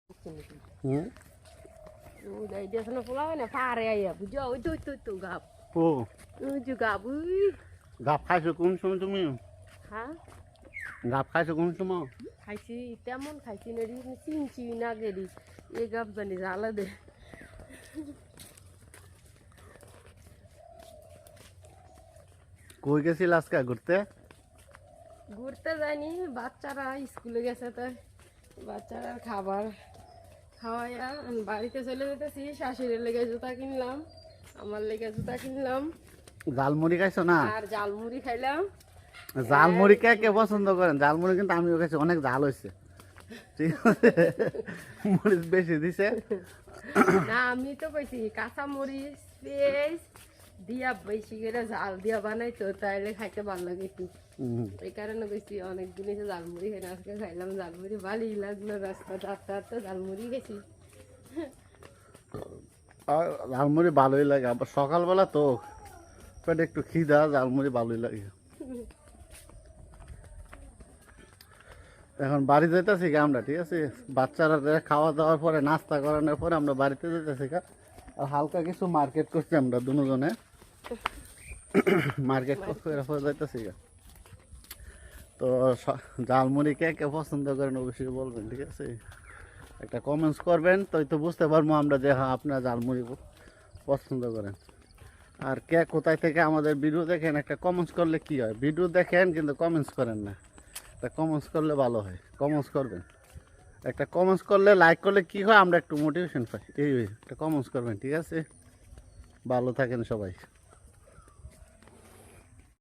হুম Udah dia sana pulang na pare ya bujo itu gap ও uju gap gap খাইছো কোন সময় তুমি ha gap খাইছো কোন সময় খাইছি তেমন খাইছি না রি চিনছি না গেরি এই গাপ জানি জ্বালা দে কই গেছিল আজকে ঘুরতে ঘুরতে যাইনি বাচ্চারা স্কুলে গেছে তো বাচ্চারা খাবার খাওয়াইয়া বাড়িতে চলে যেতেছি শাশুড়ির লেগে জুতা কিনলাম আমার লেগে জুতা কিনলাম জালমুড়ি খাইছো না আর জালমুড়ি খাইলাম জালমুড়ি কে কে পছন্দ করেন জালমুড়ি কিন্তু আমিও খাইছি অনেক জাল হয়েছে ঠিক আছে মরিচ বেশি দিছে না আমি তো কইছি কাঁচা মরিচ পেঁয়াজ দিয়া বেশি করে জাল দিয়া বানাই তো তাইলে খাইতে ভালো লাগে একটু এই কারণে কইছি অনেক দিন এসে জালমুড়ি খেয়ে আজকে খাইলাম জালমুড়ি ভালোই লাগলো রাস্তাতে আস্তে আস্তে জালমুড়ি গেছি আর জালমুড়ি ভালোই লাগে আবার সকালবেলা তো পেটে একটু খিদা জালমুড়ি ভালোই লাগে এখন বাড়ি যেতেছি গা আমরা ঠিক আছে বাচ্চারা খাওয়া দাওয়ার পরে নাস্তা করানোর পরে আমরা বাড়িতে যেতেছি গা আর হালকা কিছু মার্কেট করছি আমরা দুজনে মার্কেট করে যাইতেছি গা তো জালমুড়ি কে কে পছন্দ করেন অবশ্যই বলবেন ঠিক আছে একটা কমেন্টস করবেন তো বুঝতে পারবো আমরা যে হ্যাঁ আপনারা জালমুড়ি পছন্দ করেন আর কে কোথায় থেকে আমাদের ভিডিও দেখেন একটা কমেন্টস করলে কি হয় ভিডিও দেখেন কিন্তু কমেন্টস করেন না একটা কমেন্টস করলে ভালো হয় কমেন্টস করবেন একটা কমেন্টস করলে লাইক করলে কি হয় আমরা একটু মোটিভেশন পাই এই একটা কমেন্টস করবেন ঠিক আছে ভালো থাকেন সবাই